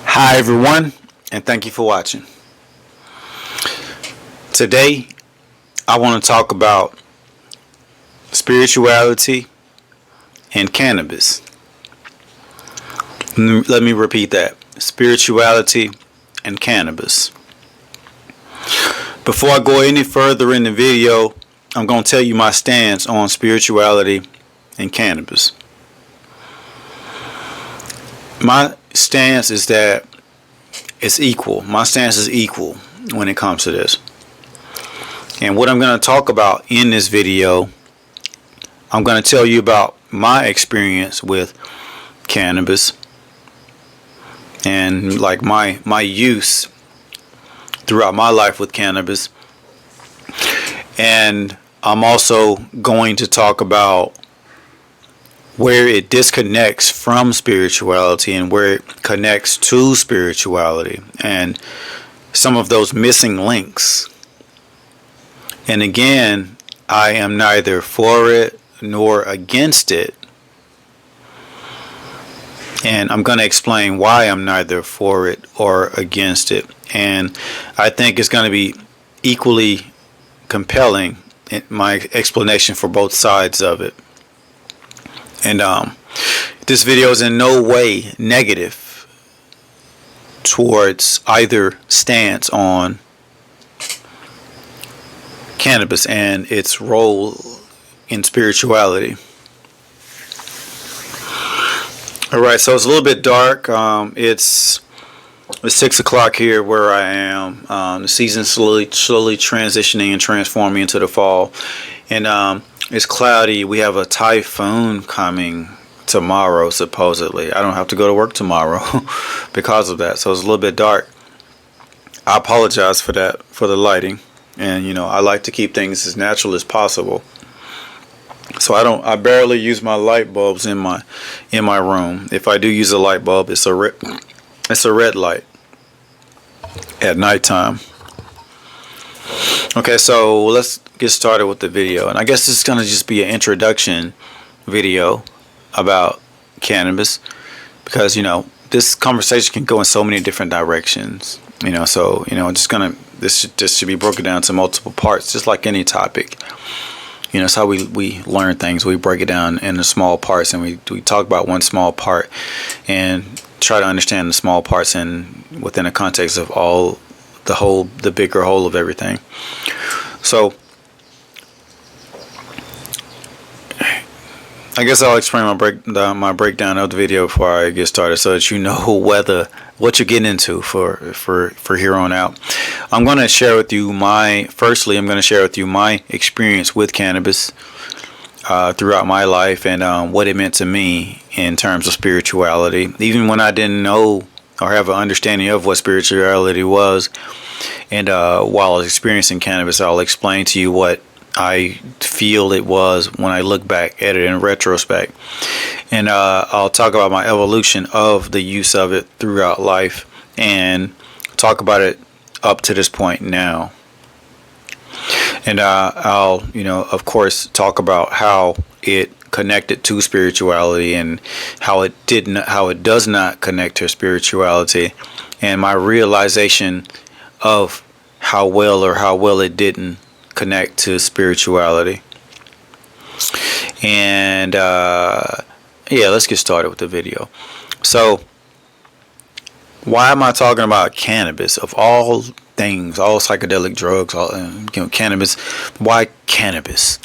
Hi everyone, and thank you for watching. Today, I want to talk about spirituality and cannabis. Let me repeat that. Spirituality and cannabis. Before I go any further in the video, I'm going to tell you my stance on spirituality and cannabis. My stance is that it's equal. My stance is equal when it comes to this. And what I'm going to talk about in this video, I'm going to tell you about my experience with cannabis and like my use throughout my life with cannabis. And I'm also going to talk about where it disconnects from spirituality and where it connects to spirituality and some of those missing links. And again, I am neither for it nor against it. And I'm going to explain why I'm neither for it or against it. And I think it's going to be equally compelling in my explanation for both sides of it. And this video is in no way negative towards either stance on cannabis and its role in spirituality. Alright, so it's a little bit dark. It's 6 o'clock here where I am. The season's slowly transitioning and transforming into the fall. And it's cloudy. We have a typhoon coming tomorrow, supposedly. I don't have to go to work tomorrow because of that. So it's a little bit dark. I apologize for that, for the lighting. And you know, I like to keep things as natural as possible. So I barely use my light bulbs in my room. If I do use a light bulb, it's a red light at nighttime. Okay, so let's get started with the video. And I guess this is going to just be an introduction video about cannabis, because you know, this conversation can go in so many different directions. You know, so you know, this should be broken down to multiple parts, just like any topic. You know, it's how we learn things. We break it down into small parts, and we talk about one small part and try to understand the small parts and within the context of all the bigger whole of everything. So I guess I'll explain my breakdown of the video before I get started, so that you know what you're getting into for here on out. I'm going to share with you my experience with cannabis throughout my life, and what it meant to me in terms of spirituality, even when I didn't know or have an understanding of what spirituality was. And while I was experiencing cannabis, I'll explain to you what I feel it was when I look back at it in retrospect. And I'll talk about my evolution of the use of it throughout life and talk about it up to this point now. And I'll, you know, of course, talk about how it connected to spirituality and how it does not connect to spirituality, and my realization of how well it didn't connect to spirituality. And yeah, let's get started with the video. So why am I talking about cannabis? Of all things, all psychedelic drugs, all cannabis. Why cannabis?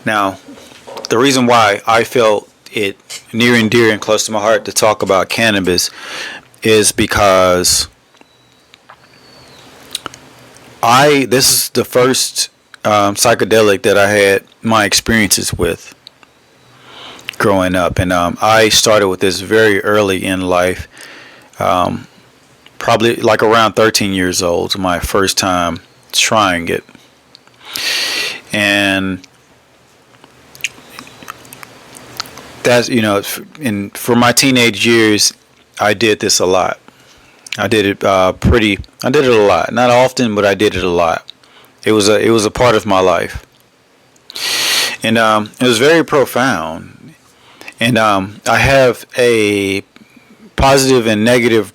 Now, the reason why I felt it near and dear and close to my heart to talk about cannabis is because this is the first psychedelic that I had my experiences with growing up, and I started with this very early in life, probably like around 13 years old, my first time trying it. And that's, you know, for my teenage years, I did this a lot. I did it a lot, not often, but I did it a lot. It was a part of my life, and it was very profound. And I have a positive and negative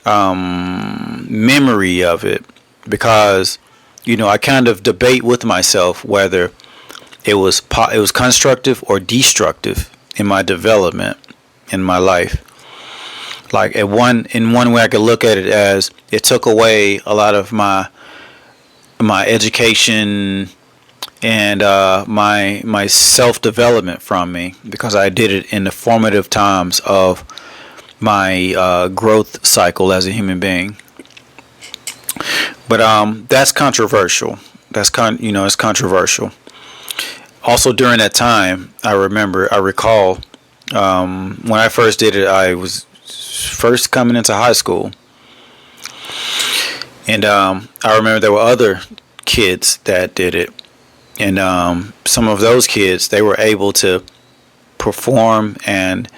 memory of it, because I kind of debate with myself whether it was constructive or destructive in my development in my life. Like in one way I could look at it as it took away a lot of my education and my self development from me, because I did it in the formative times of my growth cycle as a human being. But that's controversial. It's controversial. Also, during that time, I recall when I first did it, I was first coming into high school, and I remember there were other kids that did it, and some of those kids, they were able to perform, and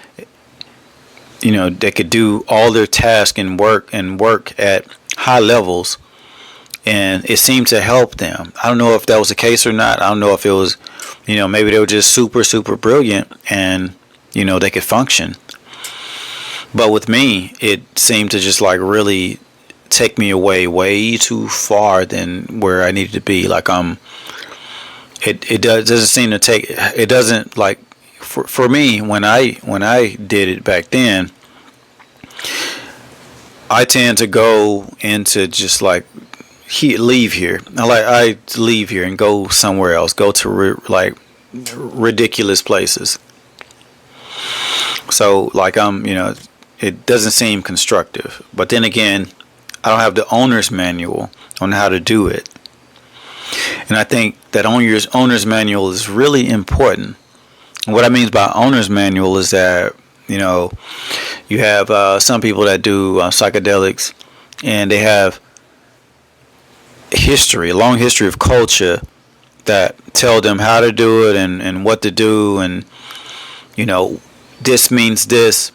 they could do all their tasks and work at high levels, and it seemed to help them. I don't know if that was the case or not. I don't know if it was, maybe they were just super, super brilliant, and they could function. But with me, it seemed to just like really take me away way too far than where I needed to be. Like doesn't seem to take. It doesn't, like, for me, when I did it back then, I tend to go into just like leave here. I leave here and go somewhere else. Go to ridiculous places. So like it doesn't seem constructive. But then again, I don't have the owner's manual on how to do it. And I think that owner's manual is really important. And what I mean by owner's manual is that, you have some people that do psychedelics, and they have a long history of culture that tell them how to do it and what to do, and this means this,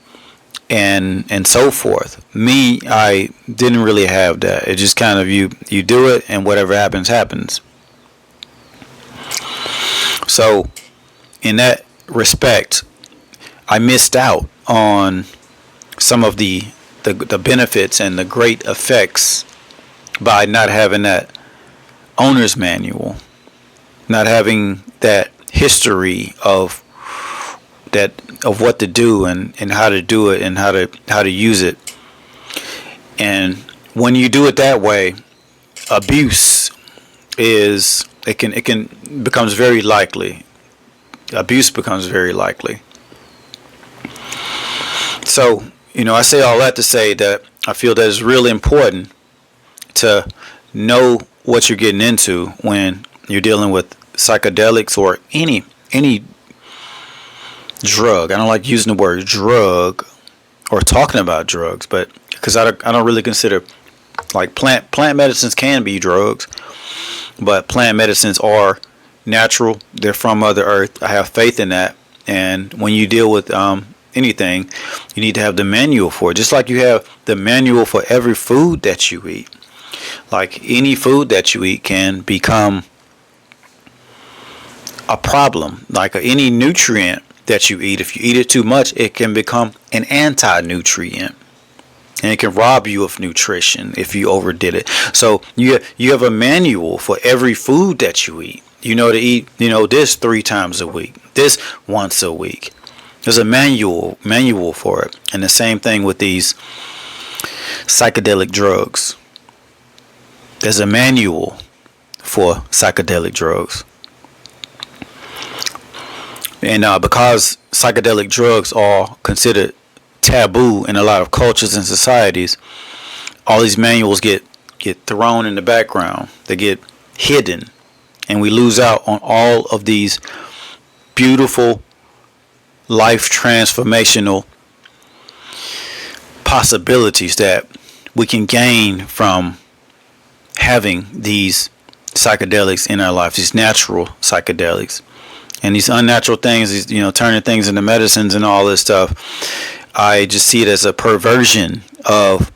and so forth. Me, I didn't really have that. It just kind of you do it, and whatever happens. So in that respect, I missed out on some of the benefits and the great effects by not having that owner's manual, not having that history of what to do and how to do it and how to use it. And when you do it that way, abuse becomes very likely. Abuse becomes very likely. So, I say all that to say that I feel that it's really important to know what you're getting into when you're dealing with psychedelics or any drug. I don't like using the word drug or talking about drugs, but because I don't really consider, like, plant medicines can be drugs, but plant medicines are natural. They're from Mother Earth. I have faith in that. And when you deal with anything, you need to have the manual for it. Just like you have the manual for every food that you eat. Like, any food that you eat can become a problem. Like any nutrient that you eat, if you eat it too much, it can become an anti-nutrient. And it can rob you of nutrition if you overdid it. So you have a manual for every food that you eat. To eat, this 3 times a week, this once a week. There's a manual for it. And the same thing with these psychedelic drugs. There's a manual for psychedelic drugs. And because psychedelic drugs are considered taboo in a lot of cultures and societies, all these manuals get thrown in the background. They get hidden. And we lose out on all of these beautiful, life transformational possibilities that we can gain from having these psychedelics in our life, these natural psychedelics. And these unnatural things, these, turning things into medicines and all this stuff, I just see it as a perversion of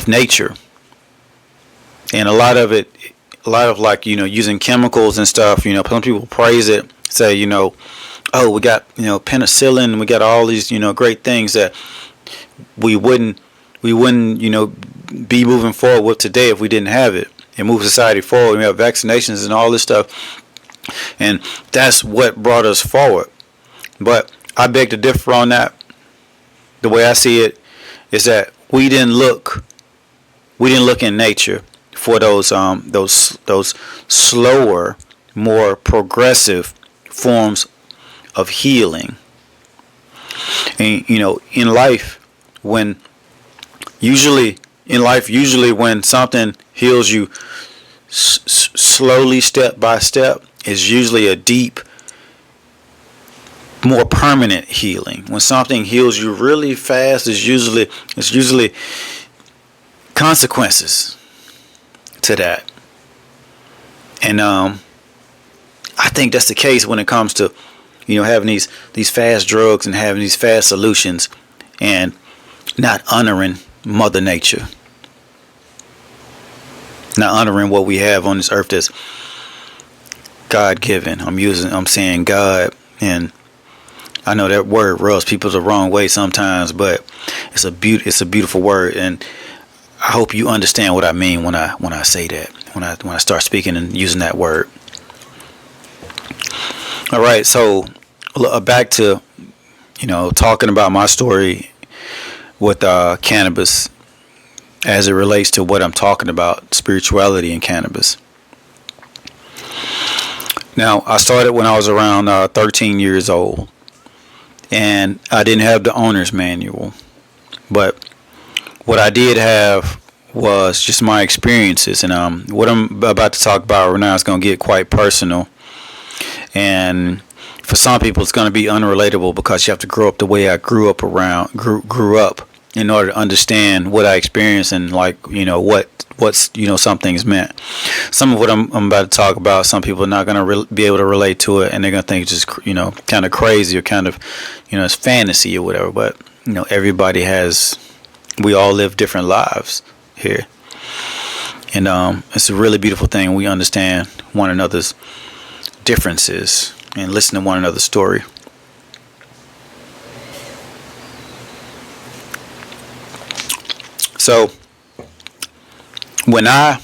nature. And a lot of it like, using chemicals and stuff. Some people praise it, say, oh, we got, penicillin, we got all these, great things that we wouldn't, be moving forward with today if we didn't have it, and move society forward. We have vaccinations and all this stuff, and that's what brought us forward. But I beg to differ on that. The way I see it is that we didn't look in nature for those slower, more progressive forms of healing. And in life, usually when something heals you slowly, step by step, is usually a deep, more permanent healing. When something heals you really fast, it's usually consequences to that. And I think that's the case when it comes to having these fast drugs and having these fast solutions and not honoring Mother Nature, not honoring what we have on this earth that's God-given. I'm saying God, and I know that word rubs people the wrong way sometimes, but it's a beautiful word, and I hope you understand what I mean when I say that, when I start speaking and using that word. All right, so back to talking about my story with cannabis as it relates to what I'm talking about, spirituality and cannabis. Now, I started when I was around 13 years old, and I didn't have the owner's manual, but what I did have was just my experiences. And what I'm about to talk about right now is going to get quite personal, and for some people it's going to be unrelatable because you have to grow up the way I grew up in order to understand what I experienced and what's some things meant. Some of what I'm about to talk about, some people are not going to be able to relate to it, and they're going to think it's just kind of crazy or kind of it's fantasy or whatever. But we all live different lives here, and it's a really beautiful thing. We understand one another's differences and listen to one another's story. So when I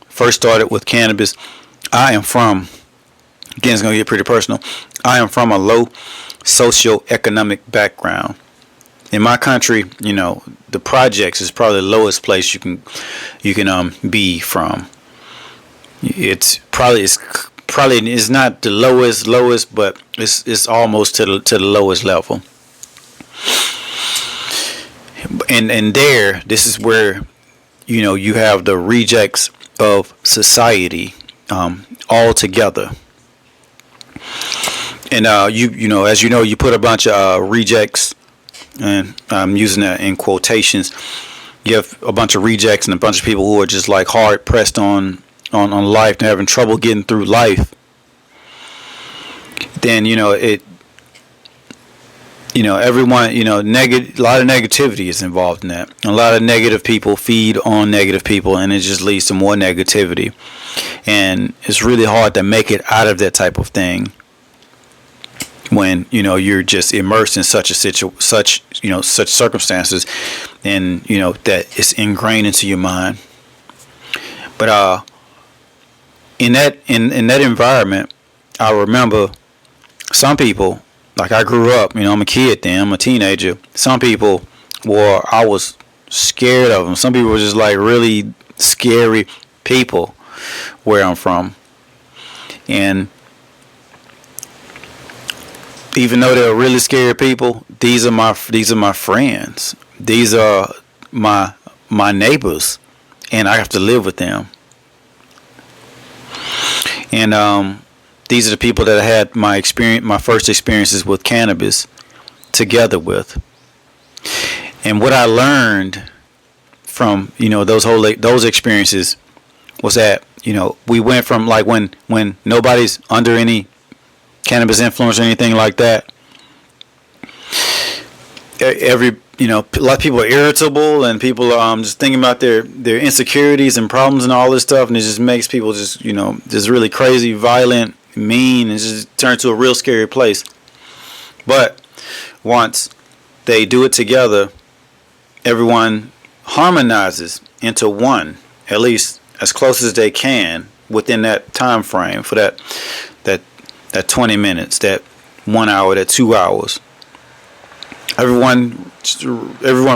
first started with cannabis, again, it's going to get pretty personal. I am from a low socioeconomic background. In my country, the projects is probably the lowest place you can be from. It's not the lowest, but it's almost to the lowest level. And this is where you have the rejects of society all together. And as you put a bunch of rejects, and I'm using that in quotations. You have a bunch of rejects and a bunch of people who are just like hard pressed on life and having trouble getting through life. Then everyone, a lot of negativity is involved in that. A lot of negative people feed on negative people, and it just leads to more negativity. And it's really hard to make it out of that type of thing when you're just immersed in such circumstances, and that it's ingrained into your mind. But in that environment, I remember some people. Like, I grew up, I'm a kid then, I'm a teenager. Some people I was scared of them. Some people were just like really scary people where I'm from. And even though they're really scary people, these are my friends. These are my neighbors, and I have to live with them. And these are the people that I had my first experiences with cannabis together with. And what I learned from, those experiences was that, we went from like when nobody's under any cannabis influence or anything like that, a lot of people are irritable, and people are just thinking about their insecurities and problems and all this stuff, and it just makes people just just really crazy, violent, mean, and just turn to a real scary place. But once they do it together, everyone harmonizes into one, at least as close as they can within that time frame for that 20 minutes, that 1 hour, that 2 hours. Everyone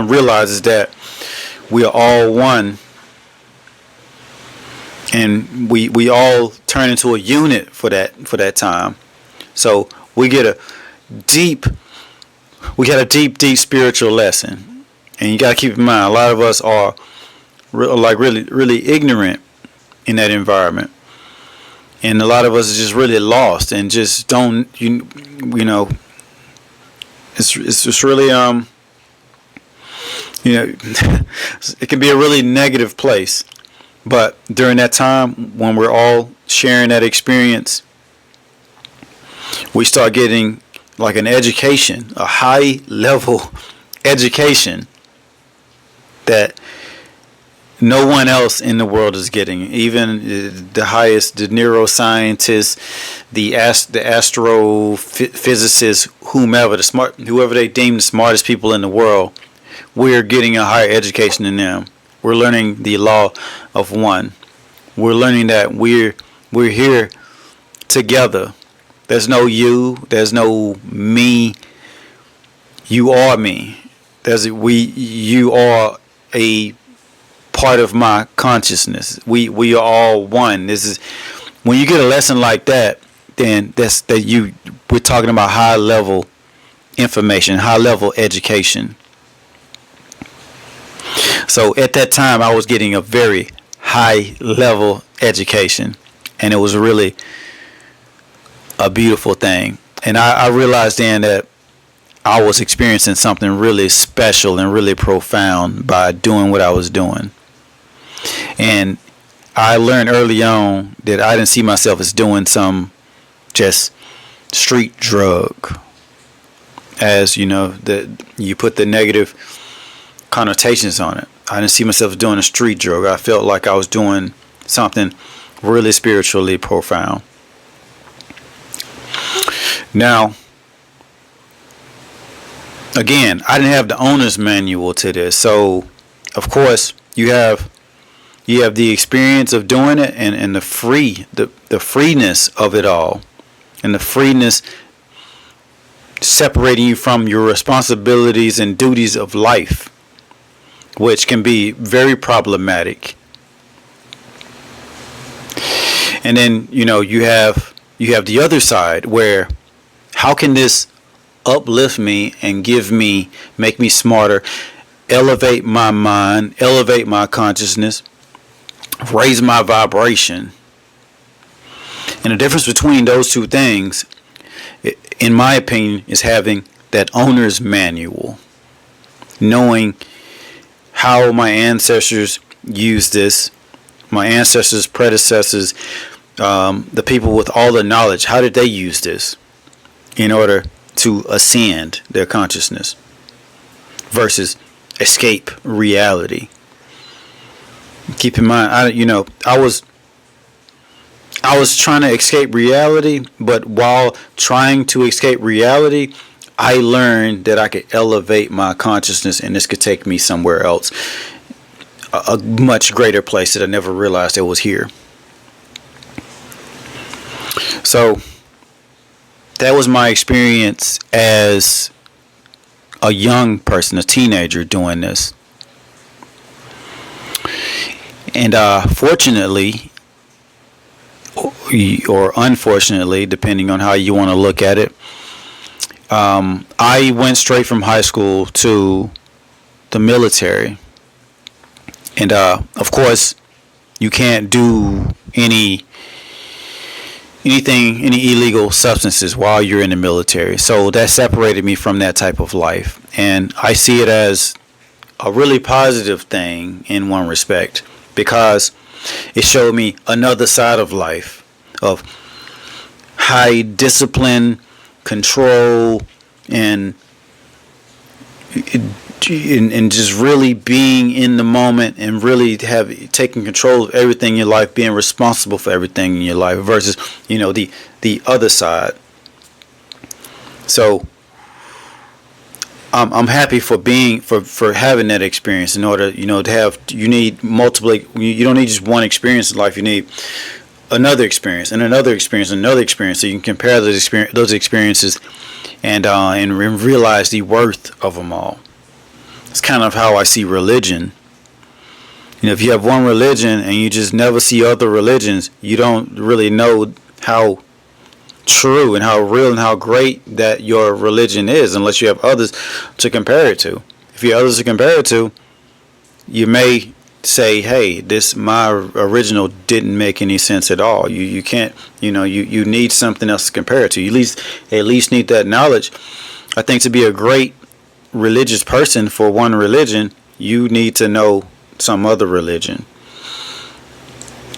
realizes that we are all one, and we all turn into a unit for that time. So we get a deep spiritual lesson. And you got to keep in mind, a lot of us are really ignorant in that environment, and a lot of us are just really lost and just don't it's just really it can be a really negative place. But during that time when we're all sharing that experience, we start getting like an education, a high level education that no one else in the world is getting. Even the neuroscientists, the astrophysicists, whoever they deem the smartest people in the world, we're getting a higher education than them. We're learning the law of one. We're learning that we're here together. There's no you. There's no me. You are me. You are a part of my consciousness. We are all one. This is when you get a lesson like that, then we're talking about high level information, high level education. So at that time I was getting a very high level education, and it was really a beautiful thing. And I realized then that I was experiencing something really special and really profound by doing what I was doing. And I learned early on that I didn't see myself as doing some just street drug, as that you put the negative connotations on it. I didn't see myself as doing a street drug. I felt like I was doing something really spiritually profound. Now, again, I didn't have the owner's manual to this, so of course you have the experience of doing it, and the freeness of it all, and the freeness separating you from your responsibilities and duties of life, which can be very problematic. And then you have the other side, where how can this uplift me and make me smarter, elevate my mind, elevate my consciousness, raise my vibration. And the difference between those two things, in my opinion, is having that owner's manual, knowing how my ancestors used this, my ancestors, predecessors, the people with all the knowledge, how did they use this in order to ascend their consciousness versus escape reality. Keep in mind, I was trying to escape reality, but while trying to escape reality, I learned that I could elevate my consciousness, and this could take me somewhere else, a much greater place that I never realized it was here. So that was my experience as a young person, a teenager, doing this. And fortunately, or unfortunately, depending on how you want to look at it, I went straight from high school to the military. And of course, you can't do any illegal substances while you're in the military. So that separated me from that type of life. And I see it as a really positive thing in one respect, because it showed me another side of life, of high discipline, control, and and just really being in the moment and really taking control of everything in your life, being responsible for everything in your life versus, the other side. So I'm happy for having that experience. In order, to have, you need multiple. You don't need just one experience in life. You need another experience and another experience and another experience, so you can compare those experiences and realize the worth of them all. It's kind of how I see religion. If you have one religion and you just never see other religions, you don't really know how true and how real and how great that your religion is, unless you have others to compare it to. If you have others to compare it to, you may say, hey, my original didn't make any sense at all. You can't, you need something else to compare it to. You at least need that knowledge. I think to be a great religious person for one religion, you need to know some other religion.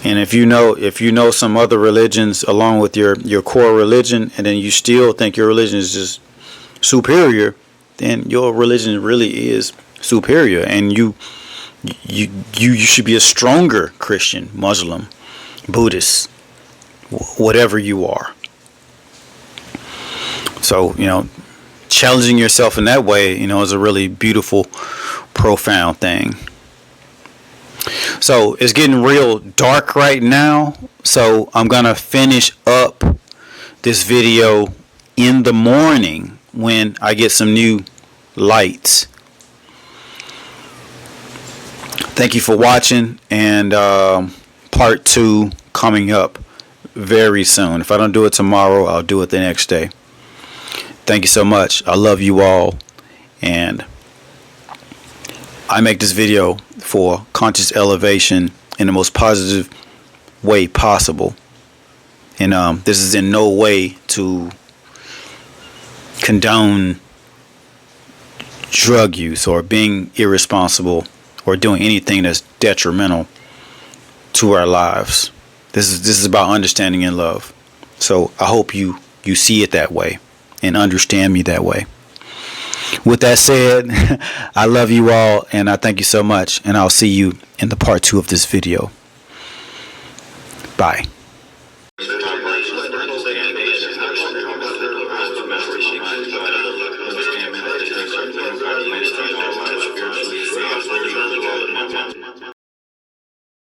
And if you know some other religions along with your core religion, and then you still think your religion is just superior, then your religion really is superior, and you should be a stronger Christian, Muslim, Buddhist, whatever you are. So, challenging yourself in that way, is a really beautiful, profound thing. So it's getting real dark right now, so I'm gonna finish up this video in the morning when I get some new lights. Thank you for watching, and part 2 coming up very soon. If I don't do it tomorrow, I'll do it the next day. Thank you so much. I love you all, and I make this video for conscious elevation in the most positive way possible. And this is in no way to condone drug use or being irresponsible or doing anything that's detrimental to our lives. This is about understanding and love. So I hope you see it that way and understand me that way. With that said, I love you all, and I thank you so much, and I'll see you in the part 2 of this video. Bye.